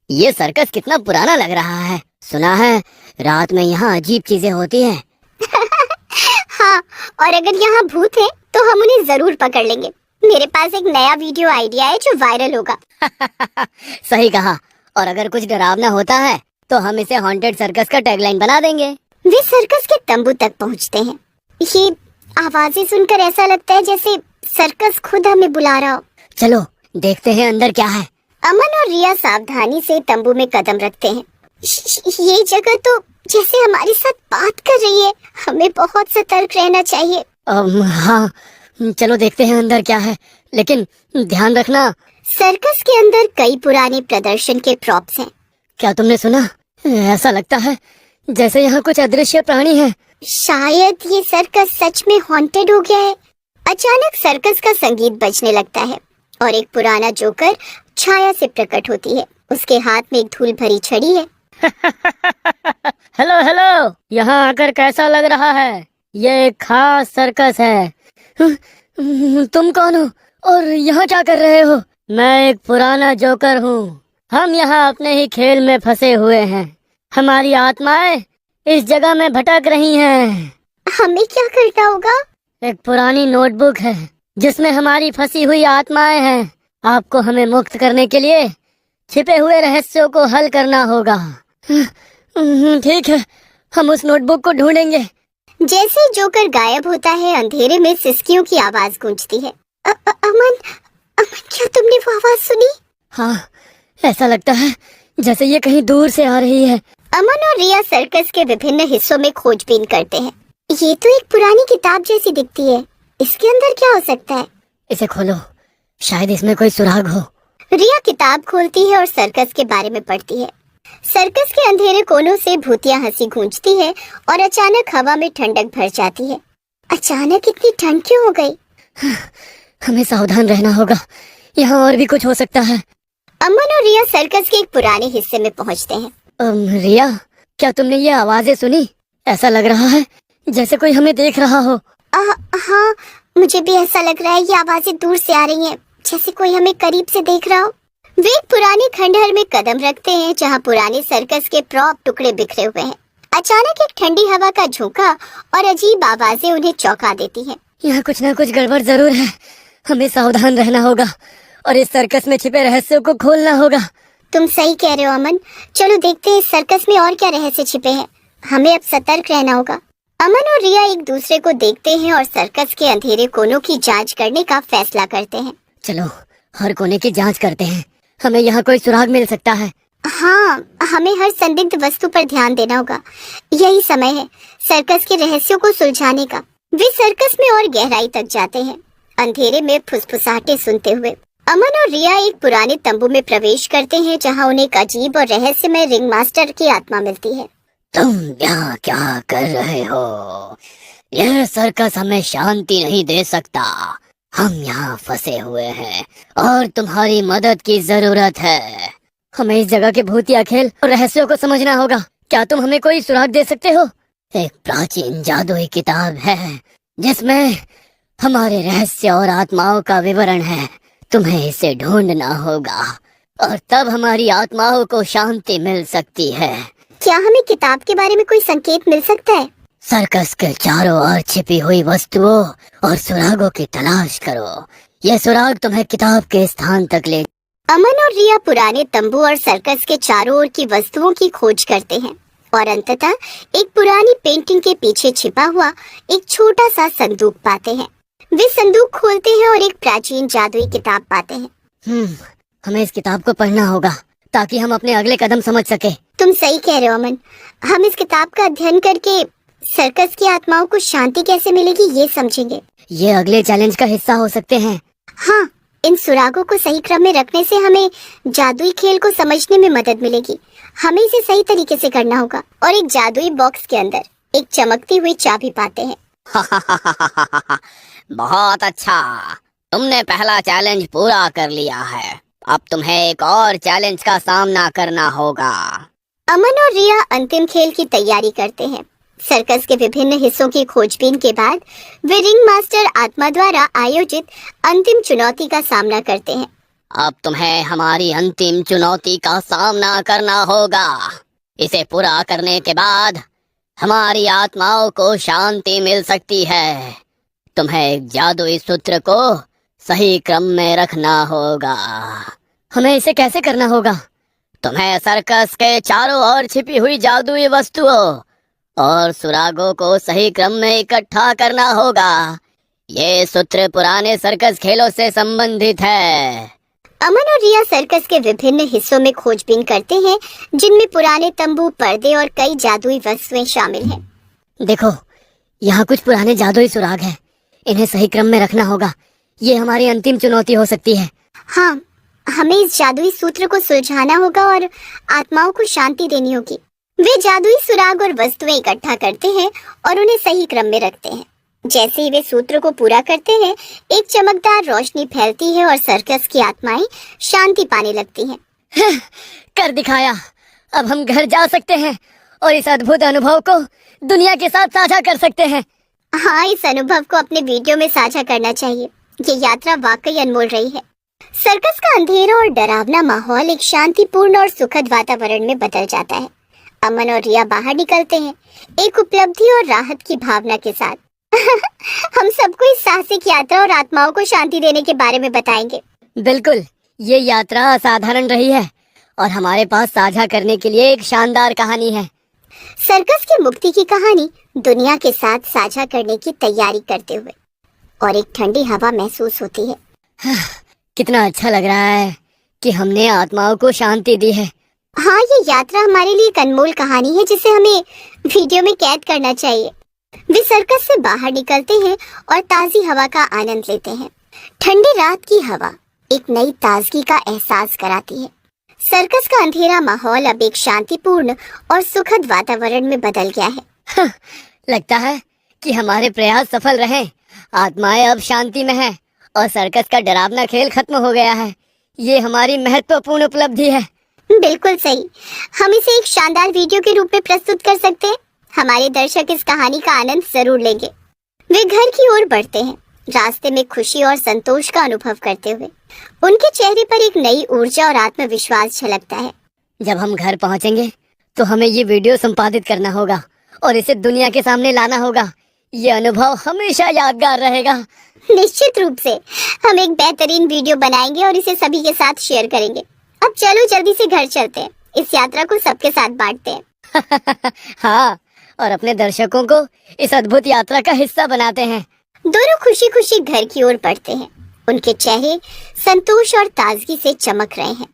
ये सर्कस कितना पुराना लग रहा है। सुना है रात में यहाँ अजीब चीजें होती हैं। हाँ, और अगर यहाँ भूत है तो हम उन्हें जरूर पकड़ लेंगे। मेरे पास एक नया वीडियो आइडिया है जो वायरल होगा। सही कहा। और अगर कुछ डरावना होता है तो हम इसे हॉन्टेड सर्कस का टैगलाइन बना देंगे। वे सर्कस के तंबू तक पहुँचते हैं। ये आवाजें सुनकर ऐसा लगता है जैसे सर्कस खुद हमें बुला रहा हो। चलो देखते हैं अंदर क्या है। अमन और रिया सावधानी से तंबू में कदम रखते हैं। ये जगह तो जैसे हमारे साथ बात कर रही है। हमें बहुत सतर्क रहना चाहिए। हाँ, चलो देखते हैं अंदर क्या है, लेकिन ध्यान रखना। सर्कस के अंदर कई पुराने प्रदर्शन के प्रॉप्स हैं। क्या तुमने सुना? ऐसा लगता है जैसे यहाँ कुछ अदृश्य प्राणी है। शायद ये सर्कस सच में हॉन्टेड हो गया है। अचानक सर्कस का संगीत बजने लगता है और एक पुराना जोकर छाया से प्रकट होती है। उसके हाथ में एक धूल भरी छड़ी है। हेलो हेलो, यहाँ आकर कैसा लग रहा है? ये एक खास सर्कस है। तुम कौन हो और यहाँ क्या कर रहे हो? मैं एक पुराना जोकर हूँ। हम यहाँ अपने ही खेल में फंसे हुए हैं। हमारी आत्माएं इस जगह में भटक रही हैं। हमें क्या करना होगा? एक पुरानी नोटबुक है जिसमें हमारी फंसी हुई आत्माएं हैं। आपको हमें मुक्त करने के लिए छिपे हुए रहस्यों को हल करना होगा। ठीक है, हम उस नोटबुक को ढूंढेंगे। जैसे ही जोकर गायब होता है, अंधेरे में सिसकियों की आवाज गूंजती है। अमन, क्या तुमने वो आवाज सुनी? हाँ, ऐसा लगता है जैसे ये कहीं दूर से आ रही है। अमन और रिया सर्कस के विभिन्न हिस्सों में खोजबीन करते हैं। ये तो एक पुरानी किताब जैसी दिखती है। इसके अंदर क्या हो सकता है? इसे खोलो, शायद इसमें कोई सुराग हो। रिया किताब खोलती है और सर्कस के बारे में पढ़ती है। सर्कस के अंधेरे कोनों से भूतिया हंसी गूंजती है और अचानक हवा में ठंडक भर जाती है। अचानक इतनी ठंड क्यों हो गई? हमें सावधान रहना होगा, यहाँ और भी कुछ हो सकता है। अमन और रिया सर्कस के एक पुराने हिस्से में पहुँचते हैं। रिया, क्या तुमने ये आवाजें सुनी? ऐसा लग रहा है जैसे कोई हमें देख रहा हो। हाँ, मुझे भी ऐसा लग रहा है। ये आवाजें दूर से आ रही हैं, जैसे कोई हमें करीब से देख रहा हो। वे एक पुराने खंडहर में कदम रखते हैं जहाँ पुराने सर्कस के प्रॉप टुकड़े बिखरे हुए हैं। अचानक एक ठंडी हवा का झोंका और अजीब आवाजें उन्हें चौंका देती हैं। यहाँ कुछ ना कुछ गड़बड़ जरूर है। हमें सावधान रहना होगा और इस सर्कस में छिपे रहस्यों को खोलना होगा। तुम सही कह रहे हो अमन। चलो देखते हैं इस सर्कस में और क्या रहस्य छिपे हैं। हमें अब सतर्क रहना होगा। अमन और रिया एक दूसरे को देखते हैं और सर्कस के अंधेरे कोनों की जांच करने का फैसला करते हैं। चलो हर कोने की जांच करते हैं, हमें यहाँ कोई सुराग मिल सकता है। हाँ, हमें हर संदिग्ध वस्तु पर ध्यान देना होगा। यही समय है सर्कस के रहस्यों को सुलझाने का। वे सर्कस में और गहराई तक जाते हैं, अंधेरे में फुसफुसाहटें सुनते हुए। अमन और रिया एक पुराने तंबू में प्रवेश करते हैं जहाँ उन्हें एक अजीब और रहस्यमय रिंग मास्टर की आत्मा मिलती है। तुम यहाँ क्या कर रहे हो? यह सर्कस हमें शांति नहीं दे सकता। हम यहाँ फंसे हुए हैं और तुम्हारी मदद की जरूरत है। हमें इस जगह के भूतिया खेल और रहस्यों को समझना होगा। क्या तुम हमें कोई सुराग दे सकते हो? एक प्राचीन जादुई किताब है जिसमें हमारे रहस्य और आत्माओं का विवरण है। तुम्हें इसे ढूंढना होगा और तब हमारी आत्माओं को शांति मिल सकती है। क्या हमें किताब के बारे में कोई संकेत मिल सकता है? सर्कस के चारों ओर छिपी हुई वस्तुओं और सुरागों की तलाश करो। ये सुराग तुम्हें किताब के स्थान तक ले। अमन और रिया पुराने तंबू और सर्कस के चारों ओर की वस्तुओं की खोज करते हैं और अंततः एक पुरानी पेंटिंग के पीछे छिपा हुआ एक छोटा सा संदूक पाते हैं। वे संदूक खोलते हैं और एक प्राचीन जादुई किताब पाते हैं। हमें इस किताब को पढ़ना होगा ताकि हम अपने अगले कदम समझ सके। तुम सही कह रहे हो अमन। हम इस किताब का अध्ययन करके सर्कस की आत्माओं को शांति कैसे मिलेगी ये समझेंगे। ये अगले चैलेंज का हिस्सा हो सकते हैं। हाँ, इन सुरागों को सही क्रम में रखने से हमें जादुई खेल को समझने में मदद मिलेगी। हमें इसे सही तरीके से करना होगा। और एक जादुई बॉक्स के अंदर एक चमकती हुई चाबी पाते हैं। बहुत अच्छा, तुमने पहला चैलेंज पूरा कर लिया है। अब तुम्हें एक और चैलेंज का सामना करना होगा। अमन और रिया अंतिम खेल की तैयारी करते हैं। सर्कस के विभिन्न हिस्सों की खोजबीन के बाद वे रिंग मास्टर आत्मा द्वारा आयोजित अंतिम चुनौती का सामना करते हैं। अब तुम्हें हमारी अंतिम चुनौती का सामना करना होगा। इसे पूरा करने के बाद हमारी आत्माओं को शांति मिल सकती है। तुम्हें एक जादुई सूत्र को सही क्रम में रखना होगा। हमें इसे कैसे करना होगा? तुम्हें सर्कस के चारों ओर छिपी हुई जादुई वस्तुओं और सुरागों को सही क्रम में इकट्ठा करना होगा। ये सूत्र पुराने सर्कस खेलों से संबंधित है। अमन और रिया सर्कस के विभिन्न हिस्सों में खोजबीन करते हैं, जिनमें पुराने तंबू, पर्दे और कई जादुई वस्तुएं शामिल हैं। देखो, यहाँ कुछ पुराने जादुई सुराग हैं। इन्हें सही क्रम में रखना होगा। ये हमारी अंतिम चुनौती हो सकती है। हाँ, हमें इस जादुई सूत्र को सुलझाना होगा और आत्माओं को शांति देनी होगी। वे जादुई सुराग और वस्तुएं इकट्ठा करते हैं और उन्हें सही क्रम में रखते हैं। जैसे ही वे सूत्र को पूरा करते हैं, एक चमकदार रोशनी फैलती है और सर्कस की आत्माएं शांति पाने लगती हैं। कर दिखाया। अब हम घर जा सकते हैं और इस अद्भुत अनुभव को दुनिया के साथ साझा कर सकते हैं। हाँ, इस अनुभव को अपने वीडियो में साझा करना चाहिए। ये यात्रा वाकई अनमोल रही है। सर्कस का अंधेरा और डरावना माहौल एक शांतिपूर्ण और सुखद वातावरण में बदल जाता है। अमन और रिया बाहर निकलते हैं, एक उपलब्धि और राहत की भावना के साथ। हम सबको इस साहसिक यात्रा और आत्माओं को शांति देने के बारे में बताएंगे। बिल्कुल, ये यात्रा असाधारण रही है और हमारे पास साझा करने के लिए एक शानदार कहानी है। सर्कस की मुक्ति की कहानी दुनिया के साथ साझा करने की तैयारी करते हुए, और एक ठंडी हवा महसूस होती है। कितना अच्छा लग रहा है कि हमने आत्माओं को शांति दी है। हाँ, ये यात्रा हमारे लिए एक अनमोल कहानी है जिसे हमें वीडियो में कैद करना चाहिए। वे सर्कस से बाहर निकलते हैं और ताजी हवा का आनंद लेते हैं। ठंडी रात की हवा एक नई ताजगी का एहसास कराती है। सर्कस का अंधेरा माहौल अब एक शांतिपूर्ण और सुखद वातावरण में बदल गया है। लगता है कि हमारे प्रयास सफल रहे। आत्माएं अब शांति में हैं और सर्कस का डरावना खेल खत्म हो गया है। ये हमारी महत्वपूर्ण उपलब्धि है। बिल्कुल सही। हम इसे एक शानदार वीडियो के रूप में प्रस्तुत कर सकते हैं। हमारे दर्शक इस कहानी का आनंद जरूर लेंगे। वे घर की ओर बढ़ते हैं, रास्ते में खुशी और संतोष का अनुभव करते हुए। उनके चेहरे पर एक नई ऊर्जा और आत्मविश्वास झलकता है। जब हम घर पहुंचेंगे तो हमें ये वीडियो संपादित करना होगा और इसे दुनिया के सामने लाना होगा। ये अनुभव हमेशा यादगार रहेगा। निश्चित रूप से हम एक बेहतरीन वीडियो बनाएंगे और इसे सभी के साथ शेयर करेंगे। अब चलो जल्दी से घर चलते हैं। इस यात्रा को सबके साथ बांटते हैं। हाँ, और अपने दर्शकों को इस अद्भुत यात्रा का हिस्सा बनाते हैं। दोनों खुशी खुशी घर की ओर बढ़ते हैं। उनके चेहरे संतोष और ताजगी से चमक रहे हैं।